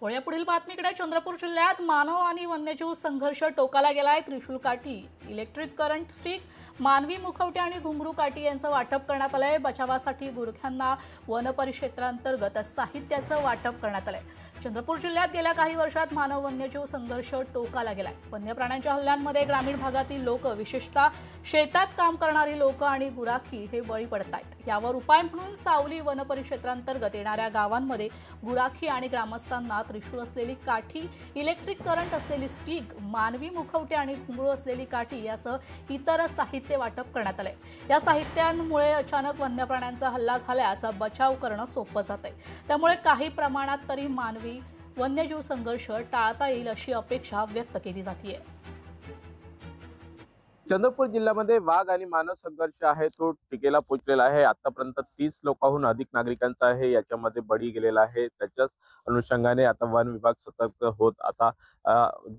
वळूया पुढील बातमीकडे। चंद्रपूर जिल्ह्यात मानव आणि वन्यजीव संघर्ष टोकाला गेलाय। त्रिशूल काठी, इलेक्ट्रिक करंट स्टिक, मानवी मुखवटे आणि घुंगरू काठी यांचं वाटप करण्यात आलंय। बचावासाठी गुरख्यांना वन परिक्षेत्रांतर्गत साहित्याचं वाटप करण्यात आलंय। चंद्रपूर जिल्ह्यात गेल्या काही वर्षात मानव वन्यजीव संघर्ष टोकाला गेलाय। वन्य प्राण्यांच्या हल्ल्यांमध्ये ग्रामीण भागातील लोक, विशेषतः शेतात काम करणारी लोक आणि गुराखी हे बळी पडतायत। यावर उपाय म्हणून सावली वन परिक्षेत्रांतर्गत येणाऱ्या गावांमध्ये गुराखी आणि ग्रामस्थांना त्रिशूळ असलेली काठी, इलेक्ट्रिक करंट असलेली स्टिक, मानवी मुखवटे आणि घुंगरू असलेली काठी यासह इतर साहित्य वाटप करण्यात आले। या साहित्यांमुळे अचानक वन्य प्राण्यांचा हल्ला झाल्यास बचाव करणं सोपं जातंय। त्यामुळे काही प्रमाणात तरी मानवी वन्यजीव संघर्ष टाळता येईल अशी अपेक्षा व्यक्त केली जाते। चंद्रपूर जिल्ह्यामध्ये वाघ आणि मानव संघर्ष आहे तो टिकेला पोहोचलेला आहे। आतापर्यंत 30 लोकांहून अधिक नागरिकांचा आहे याच्यामध्ये बळी गेलेला आहे। त्याच्याच अनुषंगाने आता वन विभाग सतर्क होत आता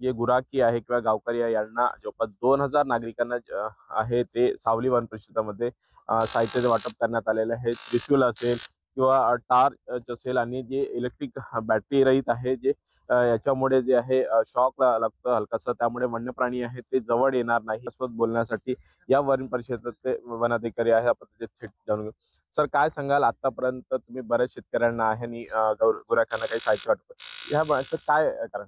जे गुराखी आहे किंवा गावकरी आहे यांना जवळपास 2000 नागरिकांना आहे ते सावली वन परिषदेमध्ये साहित्याचे वाटप करण्यात आलेले आहे। त्रिशूल असेल किंवा टार्च असेल आणि जे इलेक्ट्रिक बॅटरी रहित आहे जे याच्यामुळे जे आहे शॉक लागतं हलकासा, त्यामुळे वन्य प्राणी आहे ते जवळ येणार नाही। सोबत बोलण्यासाठी या वन परिषदेचे वनाधिकारी आहे, आपण त्याचे थेट जाणून घेऊ। सर, काय सांगाल, आतापर्यंत तुम्ही बऱ्याच शेतकऱ्यांना आहे आणि गुराख्यांना काही साहित्य वाटप, ह्या काय कारण?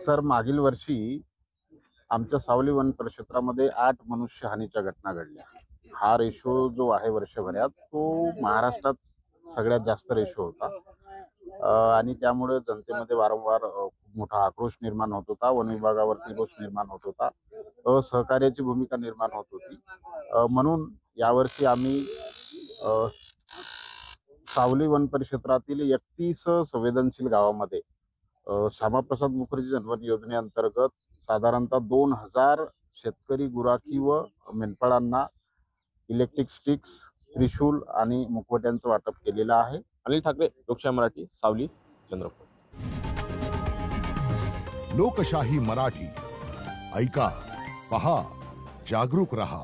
सर, मागील वर्षी आमच्या सावली वन परिक्षेत्रामध्ये 8 मनुष्य हानीच्या घटना घडल्या। हा रेशो जो आहे वर्षभरात तो महाराष्ट्रात सगळ्यात जास्त रेशो होता आणि त्यामुळे जनतेमध्ये वारंवार खूप मोठा आक्रोश निर्माण होत होता। वन विभागावरती रोष निर्माण होत होता, असहकार्याची भूमिका निर्माण होत होती। म्हणून यावर्षी आम्ही सावली वन परिक्षेत्रातील 31 संवेदनशील गावामध्ये श्यामाप्रसाद मुखर्जी जनवन योजनेअंतर्गत साधारणतः 2000 शेतकरी, गुराखी व मेंढपाळांना इलेक्ट्रिक स्टिक्स, त्रिशूल आणि मुखवट्यांचं वाटप केलेलं आहे। अनिल ठाकरे, लोकशाही मराठी, सावली, चंद्रपूर। लोकशाही मराठी, ऐका, पहा, जागरूक रहा।